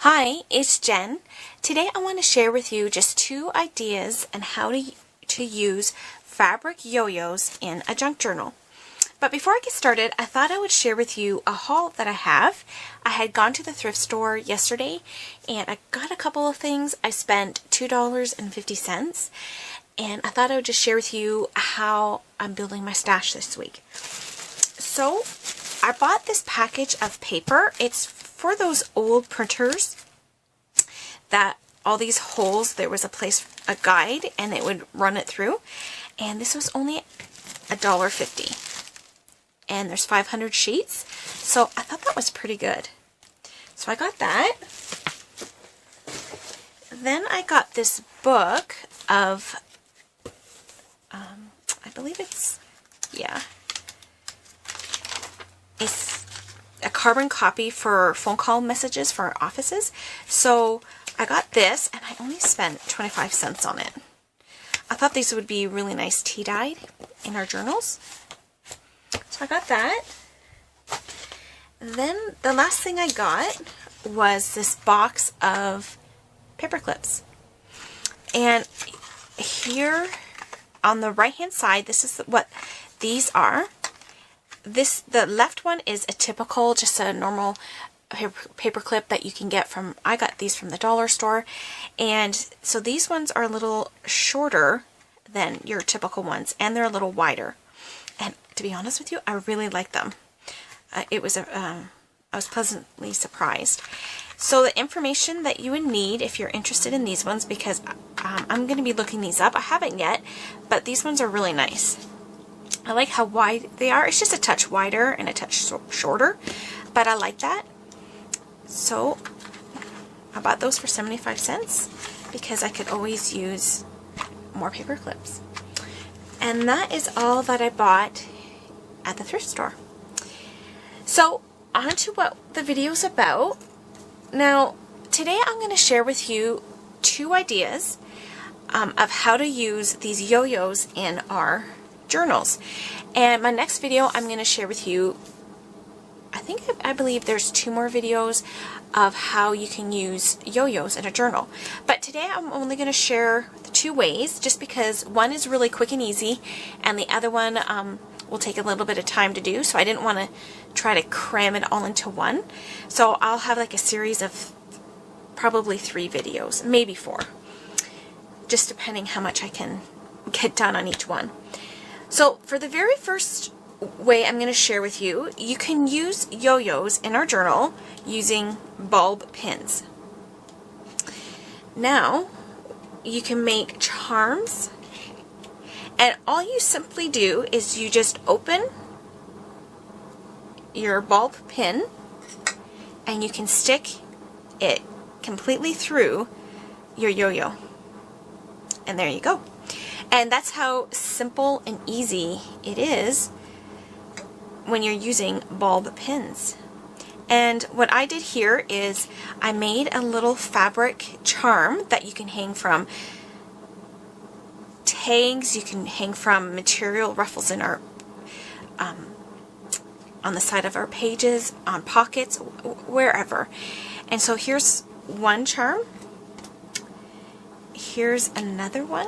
Hi, it's Jen. Today I want to share with you just 2 ideas on how to use fabric yo-yos in a junk journal. But before I get started, I thought I would share with you a haul that I have. I had gone to the thrift store yesterday and I got a couple of things. I spent $2.50 and I thought I would just share with you how I'm building my stash this week. So I bought this package of paper. It's for those old printers that all these holes, there was a guide, and it would run it through. And this was only $1.50. And there's 500 sheets. So I thought that was pretty good. So I got that. Then I got this book of, I believe it's a carbon copy for phone call messages for our offices. So I got this and I only spent 25 cents on it. I thought these would be really nice tea dyed in our journals. So I got that. Then the last thing I got was this box of paper clips. And here on the right hand side, this is what these are. The left one is a typical, just a normal paper clip that you can get from, I got these from the dollar store. And so these ones are a little shorter than your typical ones, and they're a little wider. And to be honest with you, I really like them. I was pleasantly surprised. So the information that you would need if you're interested in these ones, because I'm going to be looking these up. I haven't yet, but these ones are really nice. I like how wide they are. It's just a touch wider and a touch shorter, but I like that. So I bought those for 75 cents because I could always use more paper clips. And that is all that I bought at the thrift store. So on to what the video is about. Now, today I'm going to share with you 2 ideas of how to use these yo-yos in our journals. And my next video I'm going to share with you, I believe there's 2 more videos of how you can use yo-yos in a journal. But today I'm only going to share the 2 ways, just because one is really quick and easy and the other one will take a little bit of time to do, so I didn't want to try to cram it all into one. So I'll have like a series of probably 3 videos, maybe 4, just depending how much I can get done on each one. So for the very first way I'm going to share with you, you can use yo-yos in our journal using bulb pins. Now, you can make charms, and all you simply do is you just open your bulb pin and you can stick it completely through your yo-yo. And there you go. And that's how simple and easy it is when you're using bulb pins. And what I did here is I made a little fabric charm that you can hang from tags, you can hang from material ruffles in our on the side of our pages, on pockets, wherever. And so here's one charm. Here's another one.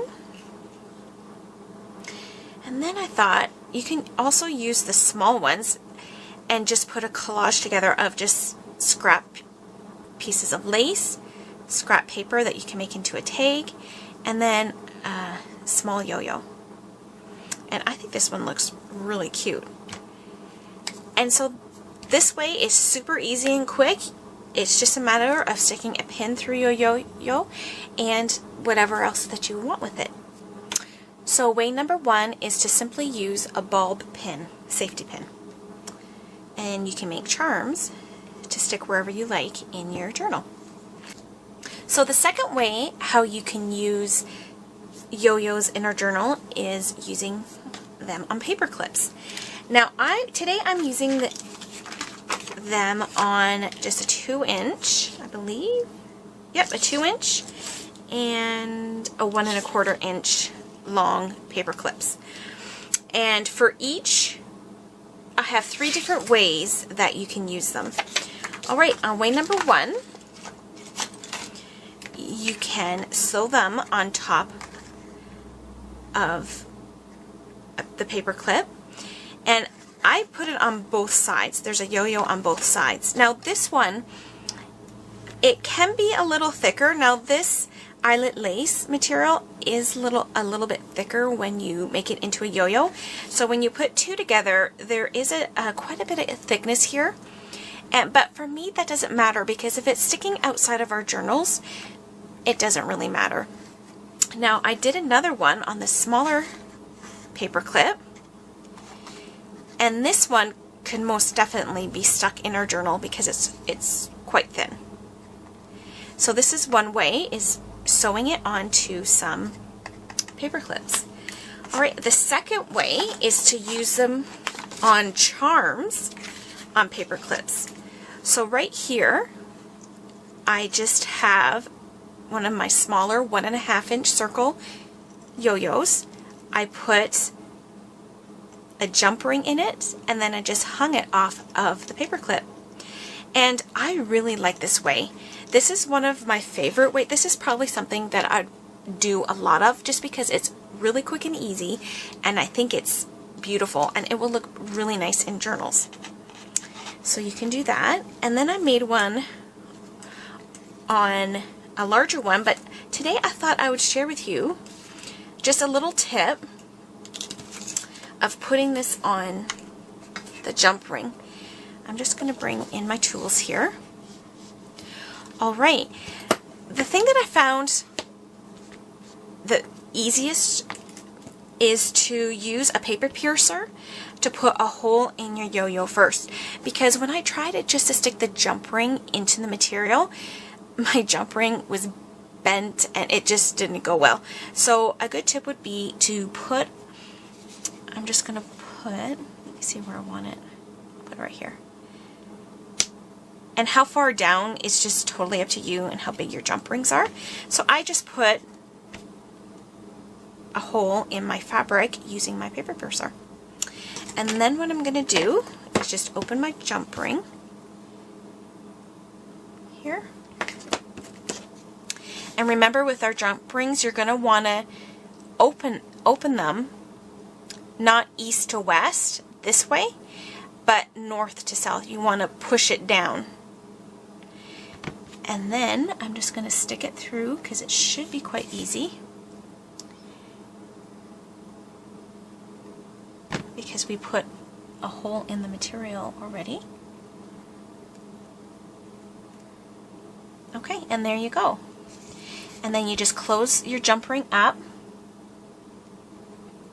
And then I thought you can also use the small ones and just put a collage together of just scrap pieces of lace, scrap paper that you can make into a tag, and then a small yo-yo. And I think this one looks really cute. And so this way is super easy and quick. It's just a matter of sticking a pin through your yo-yo and whatever else that you want with it. So way number 1 is to simply use a bulb pin, safety pin. And you can make charms to stick wherever you like in your journal. So the second way how you can use yo-yos in our journal is using them on paper clips. Now today I'm using them on just a 2-inch, I believe. Yep, a 2-inch and a 1 1/4 inch long paper clips. And for each, I have 3 different ways that you can use them. Alright, on way number 1, you can sew them on top of the paper clip, and I put it on both sides. There's a yo-yo on both sides. Now this one, it can be a little thicker. Now this eyelet lace material is a little bit thicker when you make it into a yo-yo. So when you put two together, there is quite a bit of thickness here. But for me, that doesn't matter, because if it's sticking outside of our journals, it doesn't really matter. Now I did another one on the smaller paper clip, and this one could most definitely be stuck in our journal because it's quite thin. So this is one way, is sewing it onto some paper clips. Alright, the second way is to use them on charms on paper clips. So right here, I just have one of my smaller 1.5 inch circle yo-yos. I put a jump ring in it, and then I just hung it off of the paper clip. And I really like this way. This is one of my favorite ways. This is probably something that I'd do a lot of, just because it's really quick and easy, and I think it's beautiful, and it will look really nice in journals. So you can do that. And then I made one on a larger one, but today I thought I would share with you just a little tip of putting this on the jump ring. I'm just going to bring in my tools here. Alright, the thing that I found the easiest is to use a paper piercer to put a hole in your yo-yo first, because when I tried it just to stick the jump ring into the material, my jump ring was bent and it just didn't go well. So a good tip would be to put, I'm just going to put, let me see where I want it, put it right here. And how far down is just totally up to you and how big your jump rings are. So I just put a hole in my fabric using my paper piercer. And then what I'm going to do is just open my jump ring here. And remember, with our jump rings, you're going to want to open them not east to west this way, but north to south. You want to push it down. And then I'm just going to stick it through, because it should be quite easy, because we put a hole in the material already. Okay, and there you go. And then you just close your jump ring up,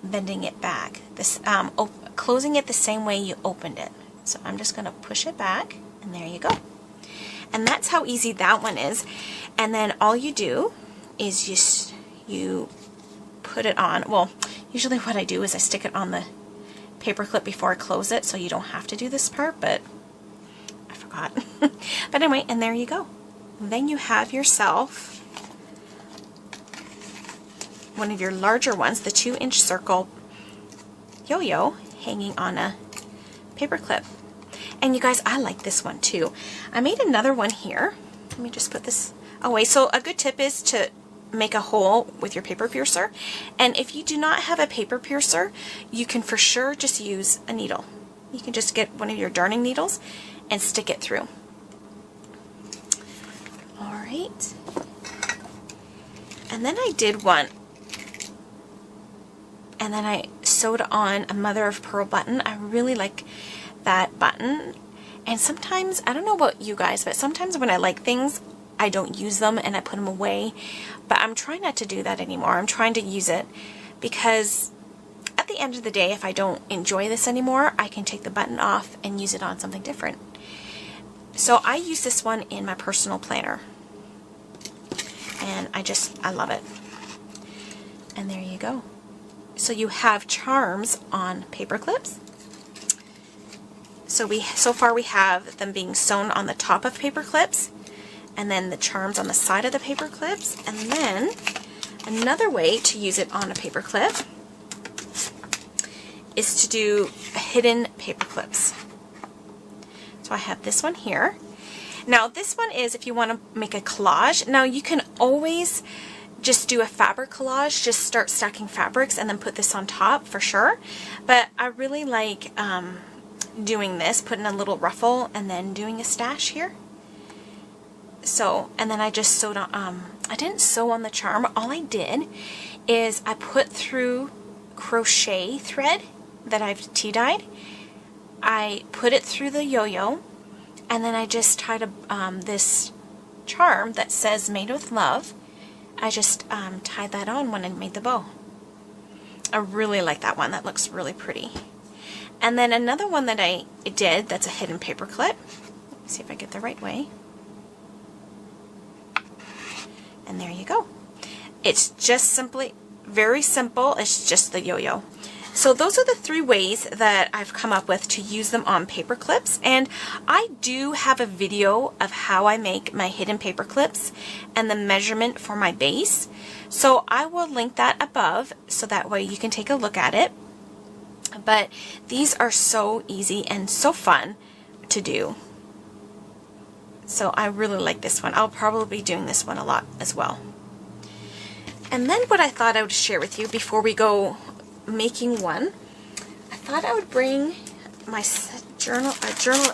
bending it back, closing it the same way you opened it. So I'm just going to push it back, and there you go. And that's how easy that one is. And then all you do is you put it on. Well, usually what I do is I stick it on the paper clip before I close it, so you don't have to do this part, but I forgot. But anyway, and there you go. Then you have yourself one of your larger ones, the 2-inch circle yo-yo, hanging on a paper clip. And you guys, I like this one too. I made another one here. Let me just put this away. So a good tip is to make a hole with your paper piercer. And if you do not have a paper piercer, you can for sure just use a needle. You can just get one of your darning needles and stick it through. Alright. And then I did one, and then I sewed on a mother of pearl button. I really like that button, and sometimes, I don't know about you guys, but sometimes when I like things, I don't use them and I put them away. But I'm trying not to do that anymore. I'm trying to use it, because at the end of the day, if I don't enjoy this anymore, I can take the button off and use it on something different. So I use this one in my personal planner, and I love it. And there you go. So you have charms on paper clips. So far we have them being sewn on the top of paper clips, and then the charms on the side of the paper clips. And then another way to use it on a paper clip is to do hidden paper clips. So I have this one here. Now this one is if you want to make a collage. Now you can always just do a fabric collage, just start stacking fabrics and then put this on top for sure. But I really like doing this, putting a little ruffle and then doing a stash here. So, and then I just sewed on, I didn't sew on the charm. All I did is I put through crochet thread that I've tea-dyed. I put it through the yo-yo, and then I just tied this charm that says made with love. I just tied that on when I made the bow. I really like that one. That looks really pretty. And then another one that I did that's a hidden paper clip. Let me see if I get the right way. And there you go. It's just simply, very simple. It's just the yo-yo. So those are the 3 ways that I've come up with to use them on paper clips. And I do have a video of how I make my hidden paper clips and the measurement for my base. So I will link that above so that way you can take a look at it. But these are so easy and so fun to do. So I really like this one. I'll probably be doing this one a lot as well. And then what I thought I would share with you before we go making one, I thought I would bring my journal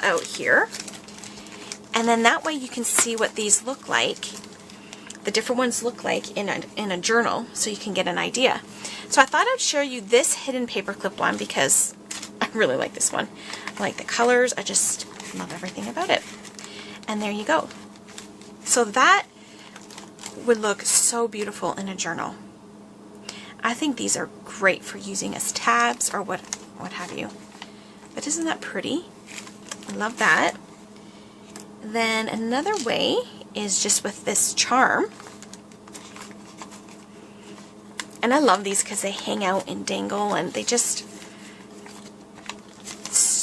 out here, and then that way you can see what these look like, the different ones look like in a journal, so you can get an idea. So I thought I'd show you this hidden paperclip one because I really like this one. I like the colors. I just love everything about it. And there you go. So that would look so beautiful in a journal. I think these are great for using as tabs or what have you. But isn't that pretty? I love that. Then another way is just with this charm. And I love these because they hang out and dangle, and they just,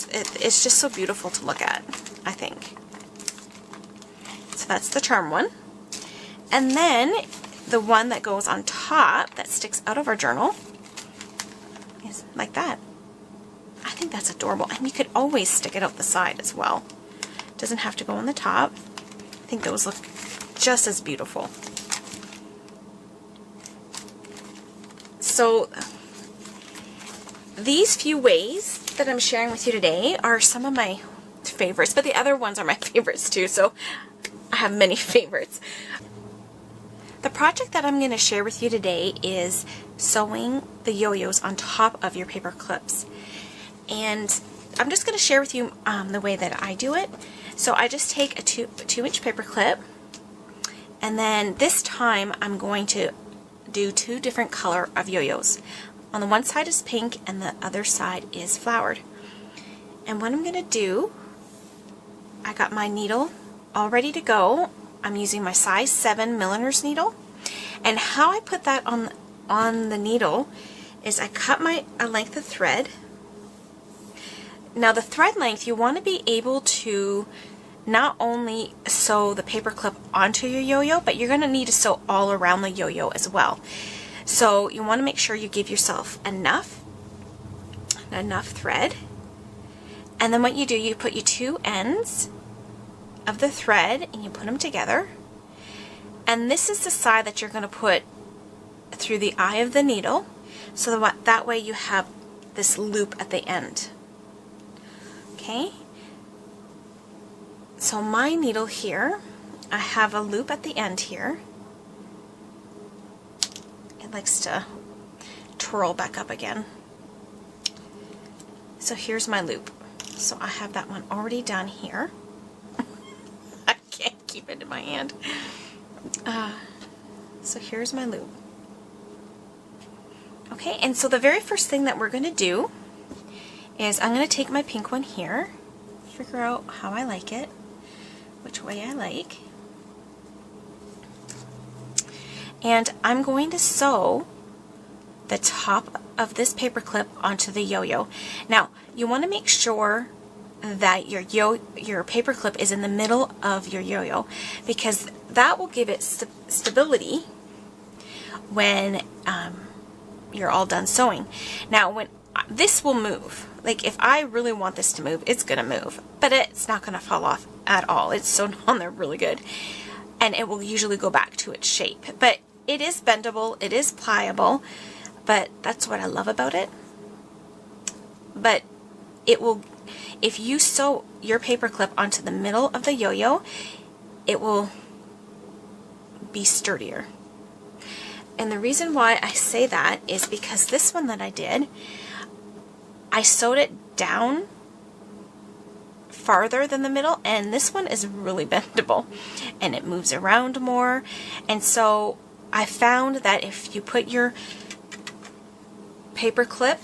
it's just so beautiful to look at, I think. So that's the charm one. And then the one that goes on top that sticks out of our journal is like that. I think that's adorable. And you could always stick it out the side as well. It doesn't have to go on the top. I think those look just as beautiful. So these few ways that I'm sharing with you today are some of my favorites, but the other ones are my favorites too, so I have many favorites. The project that I'm going to share with you today is sewing the yo-yos on top of your paper clips. And I'm just going to share with you the way that I do it. So I just take a 2-inch paper clip, and then this time I'm going to do 2 different color of yo-yos. On the one side is pink and the other side is flowered. And what I'm going to do, I got my needle all ready to go. I'm using my size 7 millimeter's needle, and how I put that on the needle is I cut a length of thread. Now the thread length, you want to be able to not only sew the paper clip onto your yo-yo, but you're going to need to sew all around the yo-yo as well. So you want to make sure you give yourself enough thread, and then what you do, you put your 2 ends of the thread and you put them together, and this is the side that you're going to put through the eye of the needle, so that way you have this loop at the end. Okay, so my needle here, I have a loop at the end here. It likes to twirl back up again. So here's my loop. So I have that one already done here. I can't keep it in my hand. So here's my loop. Okay, and so the very first thing that we're going to do is I'm going to take my pink one here, figure out how I like it, which way I like, and I'm going to sew the top of this paper clip onto the yo-yo. Now you want to make sure that your paper clip is in the middle of your yo-yo, because that will give it stability when you're all done sewing. Now when this will move. Like if I really want this to move, it's gonna move, but it's not gonna fall off at all. It's sewn on there really good, and it will usually go back to its shape. But it is bendable, it is pliable, but that's what I love about it. But it will, if you sew your paper clip onto the middle of the yo-yo, it will be sturdier. And the reason why I say that is because this one that I did, I sewed it down farther than the middle, and this one is really bendable and it moves around more. And so I found that if you put your paper clip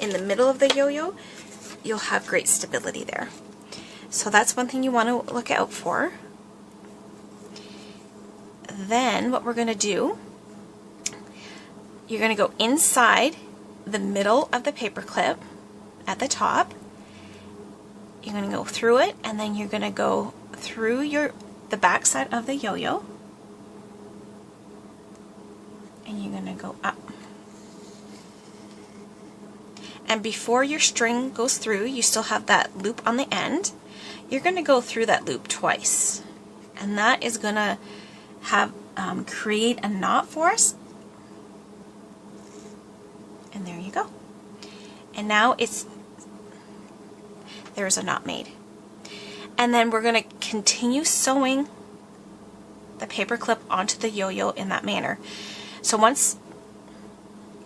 in the middle of the yo-yo, you'll have great stability there. So that's one thing you want to look out for. Then what we're going to do, you're going to go inside the middle of the paper clip at the top. You're going to go through it, and then you're going to go through the back side of the yo-yo, and you're going to go up. And before your string goes through, you still have that loop on the end. You're going to go through that loop twice, and that is going to have create a knot for us. And there you go. And now there's a knot made. And then we're going to continue sewing the paper clip onto the yo-yo in that manner. So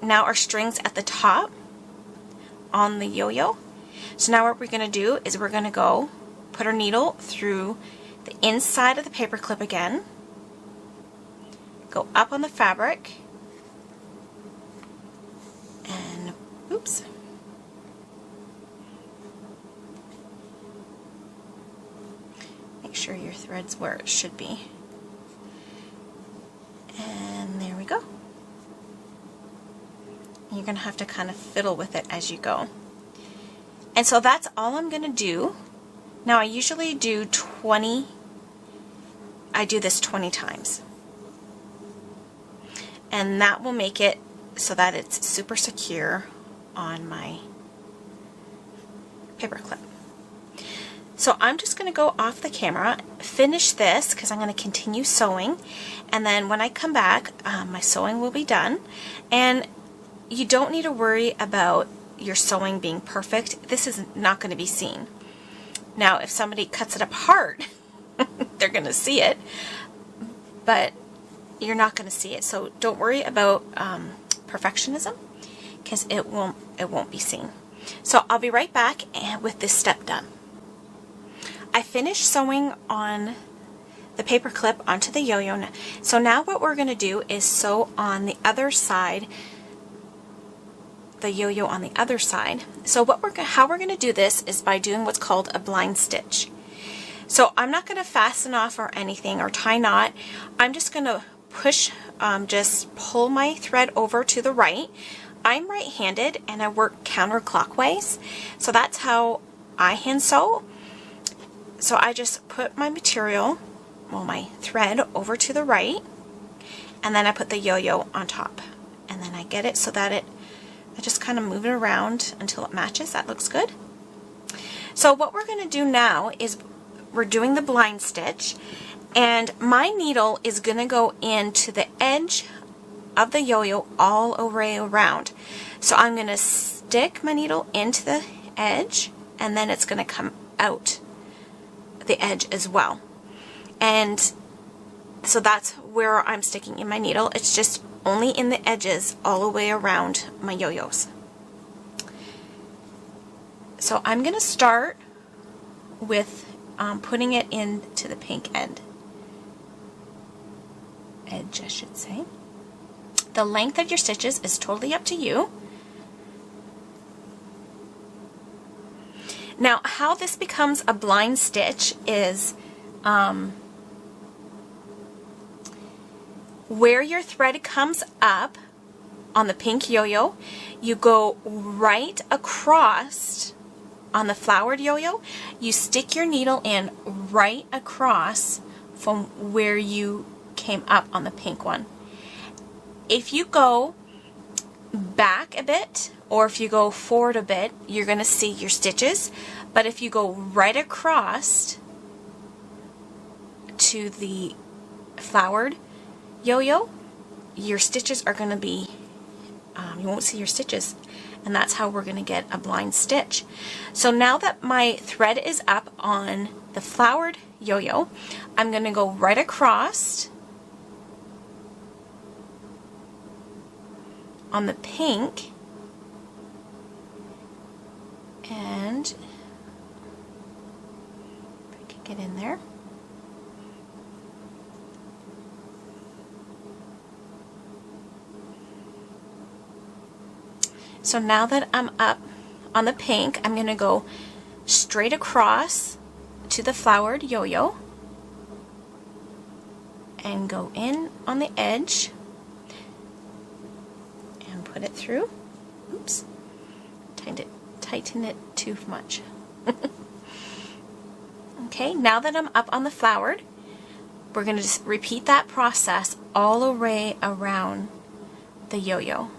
now our string's at the top on the yo-yo. So now what we're going to do is we're going to go put our needle through the inside of the paper clip again, go up on the fabric, and oops, make sure your thread's where it should be, and there we go. You're going to have to kind of fiddle with it as you go. And so that's all I'm going to do. Now I usually do 20, I do this 20 times. And that will make it so that it's super secure on my paper clip. So I'm just going to go off the camera, finish this because I'm going to continue sewing, and then when I come back, my sewing will be done. And you don't need to worry about your sewing being perfect. This is not going to be seen. Now, if somebody cuts it apart, they're going to see it, but you're not going to see it. So don't worry about perfectionism, because it won't be seen. So I'll be right back and with this step done. I finished sewing on the paper clip onto the yo-yo. So now what we're going to do is sew on the other side, the yo-yo on the other side. So how we're going to do this is by doing what's called a blind stitch. So I'm not going to fasten off or anything or tie knot. I'm just going to push, just pull my thread over to the right. I'm right-handed and I work counterclockwise, so that's how I hand sew. So I just put my material, well, my thread over to the right, and then I put the yo-yo on top, and then I get it so that I just kind of move it around until it matches. That looks good. So what we're going to do now is we're doing the blind stitch, and my needle is going to go into the edge of the yo-yo all the way around. So I'm going to stick my needle into the edge, and then it's going to come out the edge as well. And so that's where I'm sticking in my needle. It's just only in the edges all the way around my yo-yos. So I'm going to start with putting it into the pink edge, I should say. The length of your stitches is totally up to you. Now, how this becomes a blind stitch is where your thread comes up on the pink yo-yo, you go right across on the flowered yo-yo. You stick your needle in right across from where you came up on the pink one. If you go back a bit or if you go forward a bit, you're going to see your stitches. But if you go right across to the flowered yo-yo, your stitches are going to be, you won't see your stitches. And that's how we're going to get a blind stitch. So now that my thread is up on the flowered yo-yo, I'm going to go right across on the pink, and if I can get in there. So now that I'm up on the pink, I'm going to go straight across to the flowered yo-yo and go in on the edge and put it through. Oops, tighten it too much. Okay, now that I'm up on the flowered, we're going to just repeat that process all the way around the yo-yo.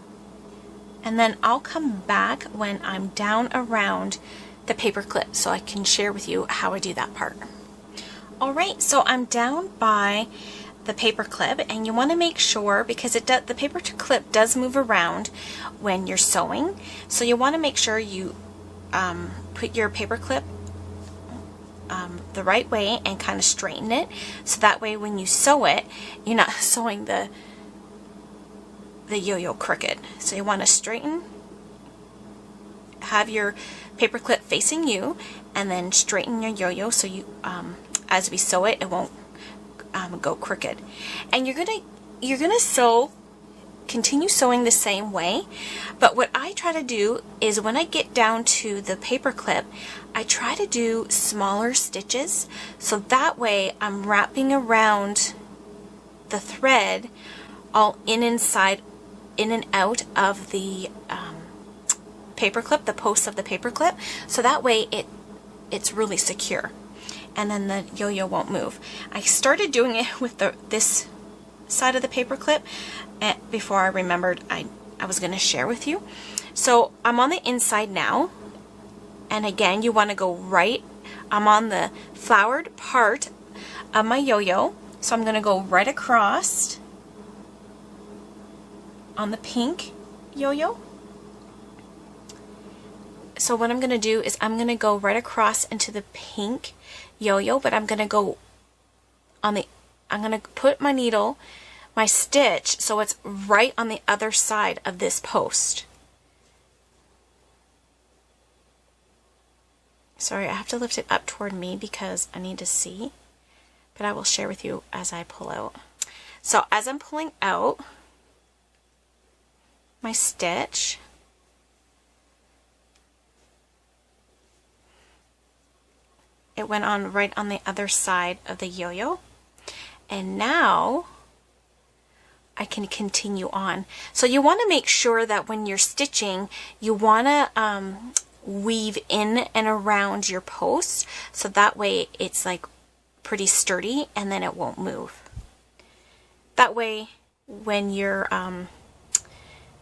And then I'll come back when I'm down around the paper clip so I can share with you how I do that part. Alright, so I'm down by the paper clip, and you want to make sure, because the paper clip does move around when you're sewing, so you want to make sure you put your paper clip the right way and kind of straighten it, so that way when you sew it, you're not sewing the yo-yo crooked. So you want to straighten, have your paper clip facing you, and then straighten your yo-yo so you as we sew it, it won't go crooked. And you're gonna sew, continue sewing the same way, but what I try to do is when I get down to the paper clip, I try to do smaller stitches, so that way I'm wrapping around the thread all in and out of the paper clip, the posts of the paper clip, so that way it's really secure, and then the yo-yo won't move. I started doing it with this side of the paper clip before I remembered I was going to share with you. So I'm on the inside now, and again you want to go right, I'm on the flowered part of my yo-yo, so I'm going to go right across on the pink yo-yo. So what I'm going to do is I'm going to go right across into the pink yo-yo, but I'm going to go on the, I'm going to put my needle, my stitch, so it's right on the other side of this post. Sorry, I have to lift it up toward me because I need to see, but I will share with you as I pull out. So as I'm pulling out my stitch, it went on right on the other side of the yo-yo, and now I can continue on. So you want to make sure that when you're stitching, you want to weave in and around your post, so that way it's like pretty sturdy and then it won't move. That way when you're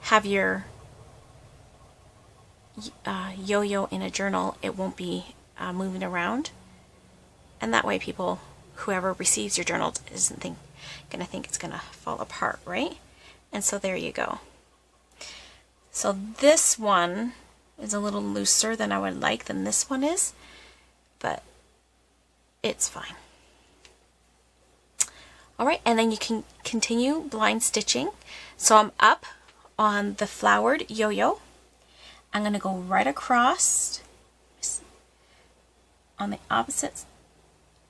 have your yo-yo in a journal, it won't be moving around, and that way people, whoever receives your journal, isn't gonna think it's gonna fall apart, right? And so there you go. So this one is a little looser than I would like than this one is, but it's fine. Alright, and then you can continue blind stitching. So I'm up on the flowered yo-yo. I'm going to go right across on the opposites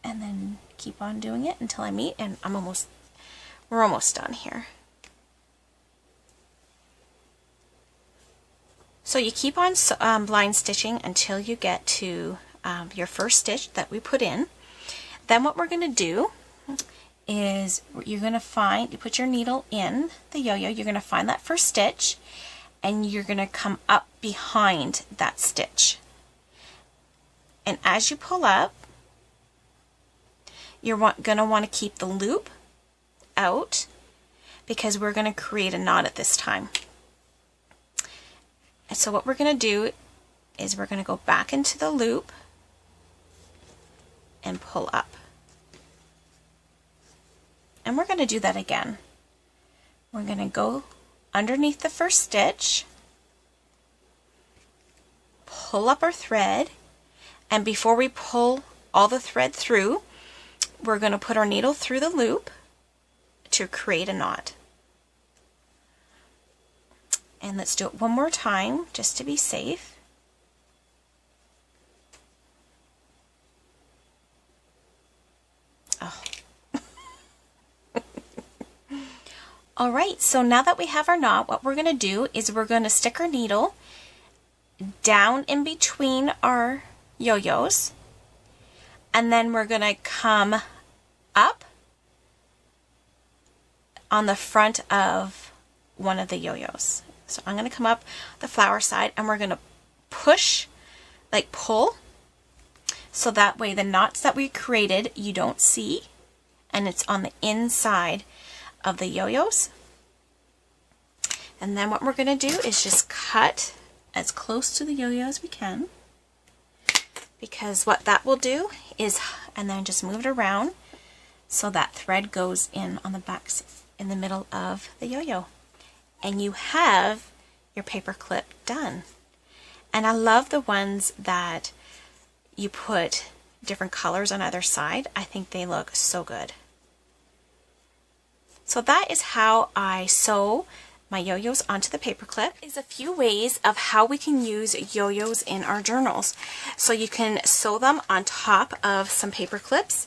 and then keep on doing it until I meet, and we're almost done here. So you keep on blind stitching until you get to your first stitch that we put in. Then what we're going to do is you're going to find, you put your needle in the yo-yo, you're going to find that first stitch, and you're going to come up behind that stitch. And as you pull up, you're going to want to keep the loop out because we're going to create a knot at this time. And so what we're going to do is we're going to go back into the loop and pull up. And we're going to do that again. We're going to go underneath the first stitch, pull up our thread, and before we pull all the thread through, we're going to put our needle through the loop to create a knot. And let's do it one more time just to be safe. Oh. Alright, so now that we have our knot, what we're going to do is we're going to stick our needle down in between our yo-yos, and then we're going to come up on the front of one of the yo-yos. So I'm going to come up the flower side, and we're going to push, like pull, so that way the knots that we created you don't see, and it's on the inside of the yo-yos. And then what we're going to do is just cut as close to the yo-yo as we can, because what that will do is, and then just move it around so that thread goes in on the back, in the middle of the yo-yo, and you have your paper clip done. And I love the ones that you put different colors on either side. I think they look so good. So that is how I sew my yo-yos onto the paper clip. Is a few ways of how we can use yo-yos in our journals. So you can sew them on top of some paper clips.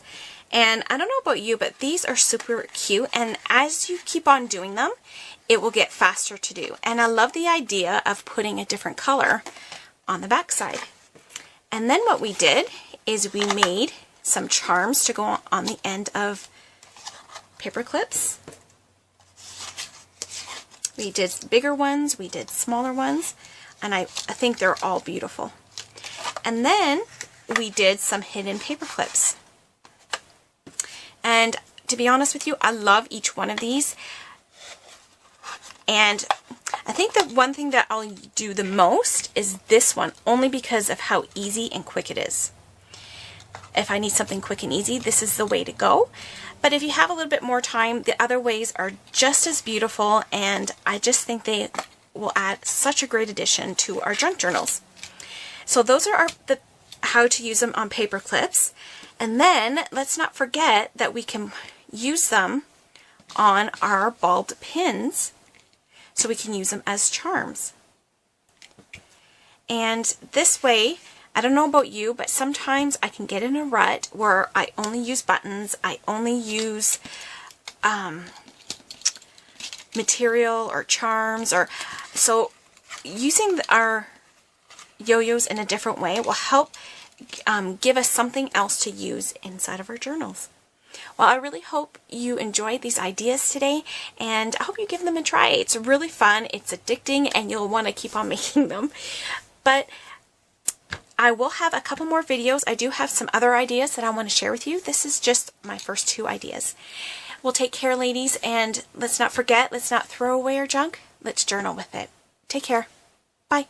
And I don't know about you, but these are super cute, and as you keep on doing them, it will get faster to do. And I love the idea of putting a different color on the back side. And then what we did is we made some charms to go on the end of paper clips. We did bigger ones, we did smaller ones, and I think they're all beautiful. And then we did some hidden paper clips. And to be honest with you, I love each one of these. And I think the one thing that I'll do the most is this one, only because of how easy and quick it is. If I need something quick and easy, this is the way to go. But if you have a little bit more time, the other ways are just as beautiful, and I just think they will add such a great addition to our junk journals. So those are the how to use them on paper clips. And then let's not forget that we can use them on our bulbed pins, so we can use them as charms. And this way, I don't know about you, but sometimes I can get in a rut where I only use buttons, I only use material or charms, or so using our yo-yos in a different way will help give us something else to use inside of our journals. Well, I really hope you enjoyed these ideas today, and I hope you give them a try. It's really fun, it's addicting, and you'll want to keep on making them. But I will have a couple more videos. I do have some other ideas that I want to share with you. This is just my first 2 ideas. Well, take care, ladies, and let's not forget, let's not throw away our junk. Let's journal with it. Take care. Bye.